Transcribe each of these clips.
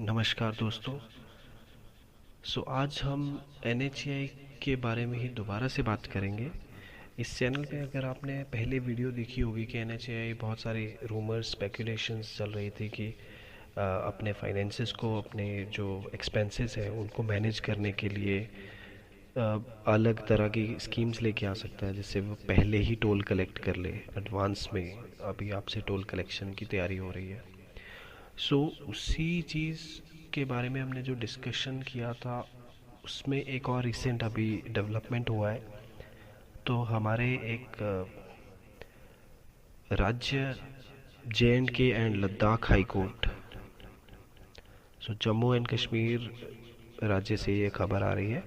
नमस्कार दोस्तों। आज हम एन के बारे में ही दोबारा से बात करेंगे। इस चैनल पे अगर आपने पहले वीडियो देखी होगी कि एन बहुत सारे रूमर्स स्पेकुलेशंस चल रही थी कि अपने फाइनेंसेस को, अपने जो एक्सपेंसेस हैं उनको मैनेज करने के लिए अलग तरह की स्कीम्स लेके आ सकता है, जिससे वो पहले ही टोल कलेक्ट कर ले एडवांस में। अभी आपसे टोल कलेक्शन की तैयारी हो रही है। उसी चीज़ के बारे में हमने जो डिस्कशन किया था, उसमें एक और रिसेंट अभी डेवलपमेंट हुआ है। तो हमारे एक राज्य J&K and Ladakh high court, Jammu and Kashmir राज्य से ये खबर आ रही है।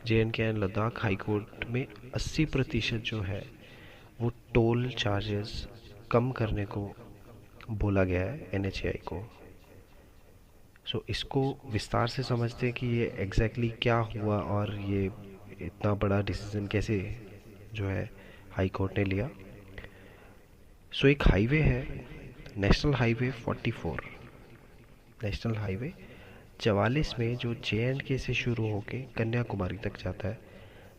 J&K and Ladakh high court में 80% जो है वो टोल चार्जेस कम करने को बोला गया है NHAI को। इसको विस्तार से समझते हैं कि ये क्या हुआ और ये इतना बड़ा डिसीजन कैसे जो है हाई कोर्ट ने लिया। एक हाईवे है, नेशनल हाईवे 44, नेशनल हाईवे 44 में, जो J&K से शुरू होके कन्याकुमारी तक जाता है,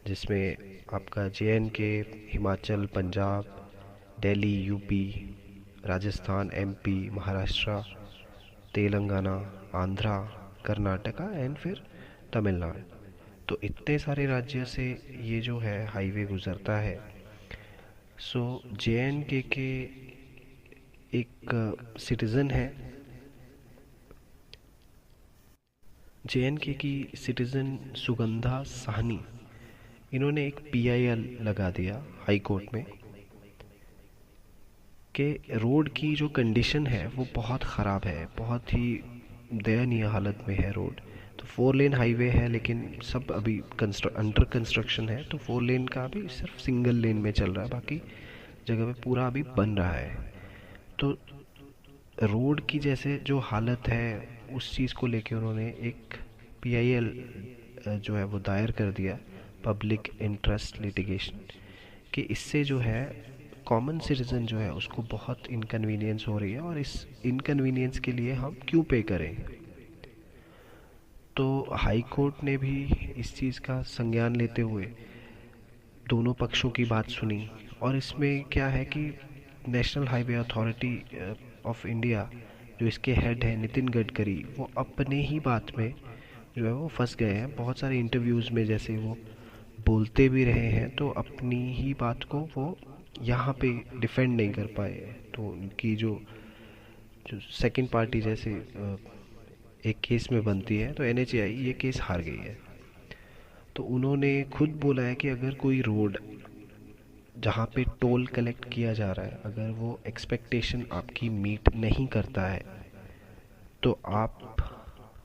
जिसमें आपका J&K, Himachal, Punjab, Delhi, UP, Rajasthan, MP, Maharashtra, Telangana, Andhra, Karnataka and फिर तमिलनाडु। तो इतने सारे राज्य से ये जो है हाईवे गुजरता है। J&K के एक सिटीज़न है, J&K की सिटीज़न सुगंधा साहनी, इन्होंने एक PIL लगा दिया हाई कोर्ट में कि रोड की जो कंडीशन है वो बहुत ख़राब है, बहुत ही दयनीय हालत में है रोड। तो 4 लेन हाईवे है, लेकिन सब अभी अंडर कंस्ट्रक्शन है। तो 4 लेन का अभी सिर्फ सिंगल लेन में चल रहा है, बाकी जगह पे पूरा अभी बन रहा है। तो रोड की जैसे जो हालत है, उस चीज़ को लेके उन्होंने एक PIL जो है वो दायर कर दिया, पब्लिक इंटरेस्ट लिटिगेशन, कि इससे जो है कॉमन सिटीज़न जो है उसको बहुत इनकन्वीनियंस हो रही है, और इस इनकन्वीनियंस के लिए हम क्यों पे करें। तो हाई कोर्ट ने भी इस चीज़ का संज्ञान लेते हुए दोनों पक्षों की बात सुनी। और इसमें क्या है कि national highway authority of India, जो इसके हेड हैं नितिन गडकरी, वो अपने ही बात में जो है वो फंस गए हैं। बहुत सारे इंटरव्यूज़ में जैसे वो बोलते भी रहे हैं, तो अपनी ही बात को वो यहाँ पे डिफेंड नहीं कर पाए। तो उनकी जो जो सेकंड पार्टी जैसे एक केस में बनती है, तो NHAI ये केस हार गई है। तो उन्होंने खुद बोला है कि अगर कोई रोड जहाँ पे टोल कलेक्ट किया जा रहा है, अगर वो एक्सपेक्टेशन आपकी मीट नहीं करता है, तो आप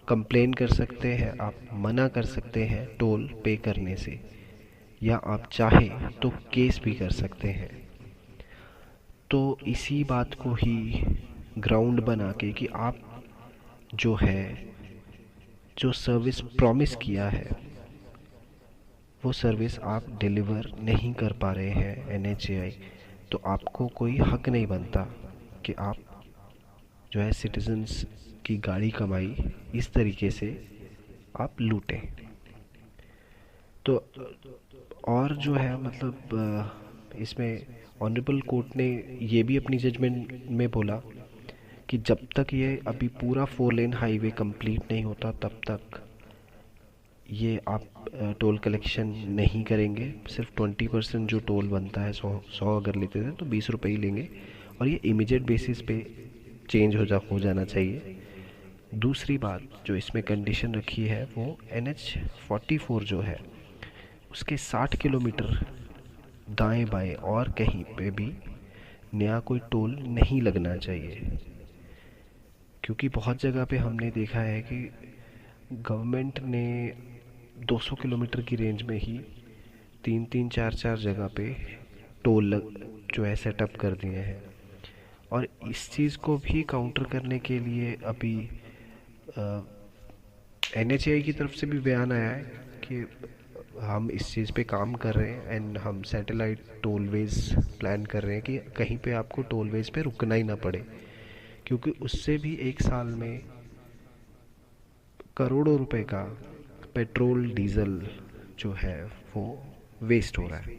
कंप्लेन कर सकते हैं, आप मना कर सकते हैं टोल पे करने से, या आप चाहें तो केस भी कर सकते हैं। तो इसी बात को ही ग्राउंड बना के कि आप जो है, जो सर्विस प्रॉमिस किया है, वो सर्विस आप डिलीवर नहीं कर पा रहे हैं NHAI, तो आपको कोई हक नहीं बनता कि आप जो है सिटीजन्स की गाड़ी कमाई इस तरीके से आप लूटें। तो और जो है मतलब इसमें ऑनरेबल कोर्ट ने ये भी अपनी जजमेंट में बोला कि जब तक ये अभी पूरा 4 लेन हाईवे कंप्लीट नहीं होता, तब तक ये आप टोल कलेक्शन नहीं करेंगे। सिर्फ 20% जो टोल बनता है, 100 अगर लेते थे तो 20 रुपये ही लेंगे, और ये इमीडिएट बेसिस पे चेंज हो जाना चाहिए। दूसरी बात जो इसमें कंडीशन रखी है, वो NH44 जो है उसके 60 किलोमीटर दाएं बाएं और कहीं पे भी नया कोई टोल नहीं लगना चाहिए। क्योंकि बहुत जगह पे हमने देखा है कि गवर्नमेंट ने 200 किलोमीटर की रेंज में ही 3-3 4-4 जगह पे जो है सेटअप कर दिए हैं। और इस चीज़ को भी काउंटर करने के लिए अभी NHAI की तरफ से भी बयान आया है कि हम इस चीज़ पे काम कर रहे हैं, एंड हम सैटेलाइट टोलवेज प्लान कर रहे हैं कि कहीं पे आपको टोलवेज पे रुकना ही ना पड़े। क्योंकि उससे भी एक साल में करोड़ों रुपए का पेट्रोल डीजल जो है वो वेस्ट हो रहा है।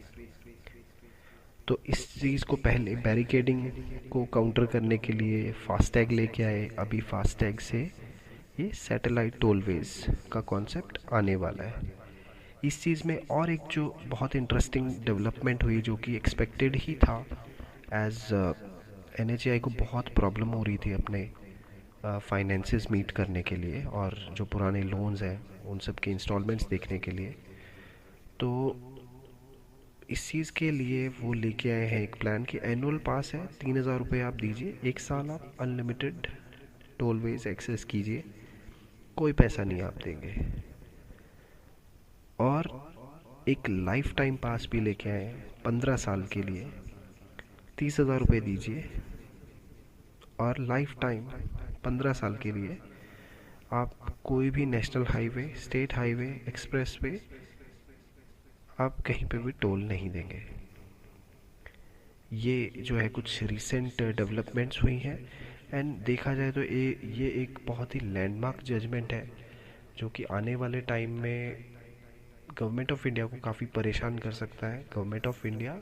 तो इस चीज़ को पहले बैरिकेडिंग को काउंटर करने के लिए फास्टैग लेके आए। अभी फास्टैग से ये सैटेलाइट टोलवेज का कॉन्सेप्ट आने वाला है। इस चीज़ में और एक जो बहुत इंटरेस्टिंग डेवलपमेंट हुई जो कि एक्सपेक्टेड ही था, एज NHAI को बहुत प्रॉब्लम हो रही थी अपने फाइनेंसेस मीट करने के लिए और जो पुराने लोन्स हैं उन सब के इंस्टॉलमेंट्स देखने के लिए। तो इस चीज़ के लिए वो लेके आए हैं एक प्लान कि एनुअल पास है, 3,000 रुपये आप दीजिए, एक साल आप अनलिमिटेड टोलवेज एक्सेस कीजिए, कोई पैसा नहीं आप देंगे। और एक लाइफ टाइम पास भी लेके आए हैं 15 साल के लिए, 30,000 रुपये दीजिए और लाइफ टाइम 15 साल के लिए आप कोई भी national highway, state highway, express way आप कहीं पे भी टोल नहीं देंगे। ये जो है कुछ रिसेंट डेवलपमेंट्स हुई हैं। एंड देखा जाए तो ये एक बहुत ही लैंडमार्क जजमेंट है जो कि आने वाले टाइम में गवर्नमेंट ऑफ इंडिया को काफ़ी परेशान कर सकता है। गवर्नमेंट ऑफ इंडिया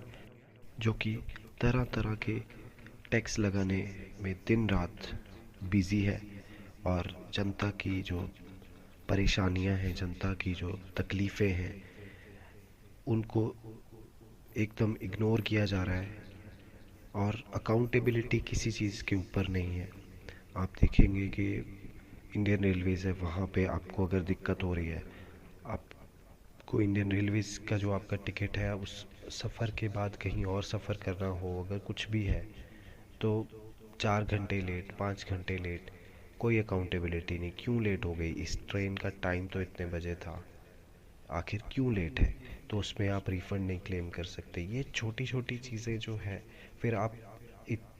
जो कि तरह तरह के टैक्स लगाने में दिन रात बिजी है और जनता की जो परेशानियां हैं, जनता की जो तकलीफ़ें हैं, उनको एकदम इग्नोर किया जा रहा है और अकाउंटेबिलिटी किसी चीज़ के ऊपर नहीं है। आप देखेंगे कि इंडियन रेलवेज़ है, वहाँ पे आपको अगर दिक्कत हो रही है, आपको इंडियन रेलवेज़ का जो आपका टिकट है उस सफ़र के बाद कहीं और सफ़र करना हो, अगर कुछ भी है तो 4 घंटे लेट, 5 घंटे लेट, कोई अकाउंटेबिलिटी नहीं। क्यों लेट हो गई? इस ट्रेन का टाइम तो इतने बजे था, आखिर क्यों लेट है? तो उसमें आप रिफ़ंड नहीं क्लेम कर सकते। ये छोटी छोटी चीज़ें जो है, फिर आप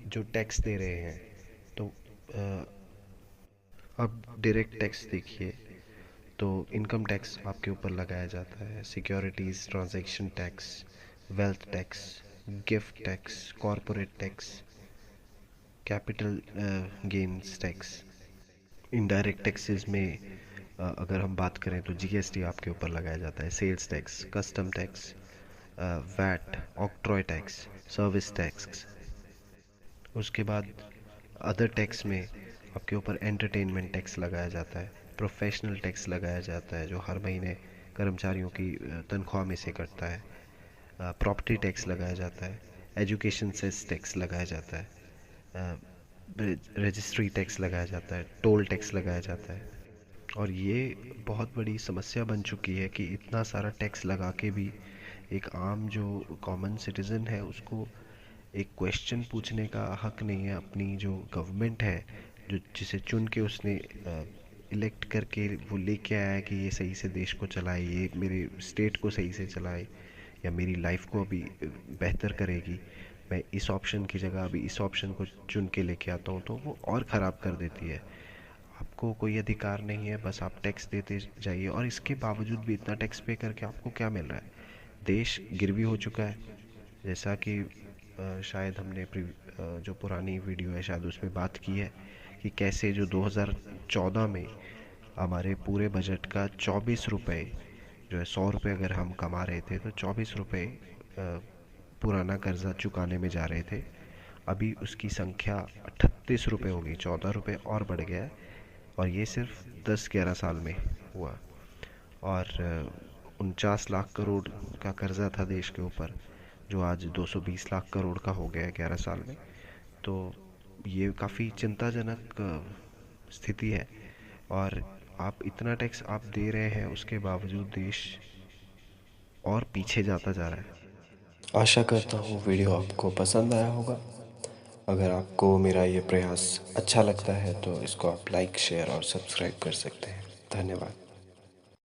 जो टैक्स दे रहे हैं तो अब डायरेक्ट टैक्स देखिए तो इनकम टैक्स आपके ऊपर लगाया जाता है, securities transaction tax, wealth tax, gift tax, corporate tax, capital gains tax. Indirect taxes में अगर हम बात करें तो GST आपके ऊपर लगाया जाता है, sales tax, custom tax, VAT, octroi tax, service tax. उसके बाद अदर टैक्स में आपके ऊपर एंटरटेनमेंट टैक्स लगाया जाता है, प्रोफेशनल टैक्स लगाया जाता है जो हर महीने कर्मचारियों की तनख्वाह में से कटता है, प्रॉपर्टी टैक्स लगाया जाता है, एजुकेशन सेस टैक्स लगाया जाता है, रजिस्ट्री टैक्स लगाया जाता है, टोल टैक्स लगाया जाता है। और ये बहुत बड़ी समस्या बन चुकी है कि इतना सारा टैक्स लगा के भी एक आम जो कॉमन सिटीज़न है उसको एक क्वेश्चन पूछने का हक नहीं है। अपनी जो गवर्नमेंट है, जो जिसे चुन के उसने इलेक्ट करके वो लेके आया है कि ये सही से देश को चलाए, ये मेरे स्टेट को सही से चलाए या मेरी लाइफ को अभी बेहतर करेगी, मैं इस ऑप्शन की जगह अभी इस ऑप्शन को चुन के लेके आता हूँ, तो वो और ख़राब कर देती है। आपको कोई अधिकार नहीं है, बस आप टैक्स देते जाइए। और इसके बावजूद भी इतना टैक्स पे करके आपको क्या मिल रहा है? देश गिरवी हो चुका है। जैसा कि शायद हमने जो पुरानी वीडियो है शायद उसमें बात की है कि कैसे जो 2014 में हमारे पूरे बजट का 24 रुपये जो है, 100 रुपये अगर हम कमा रहे थे तो 24 रुपये पुराना कर्जा चुकाने में जा रहे थे। अभी उसकी संख्या 38 रुपये हो गई, 14 रुपये और बढ़ गया है। और ये सिर्फ 10-11 साल में हुआ। और 49 लाख करोड़ का कर्जा था देश के ऊपर, जो आज 220 लाख करोड़ का हो गया है 11 साल में। तो ये काफ़ी चिंताजनक स्थिति है। और आप इतना टैक्स आप दे रहे हैं, उसके बावजूद देश और पीछे जाता जा रहा है। आशा करता हूँ वीडियो आपको पसंद आया होगा। अगर आपको मेरा ये प्रयास अच्छा लगता है तो इसको आप लाइक, शेयर और सब्सक्राइब कर सकते हैं। धन्यवाद।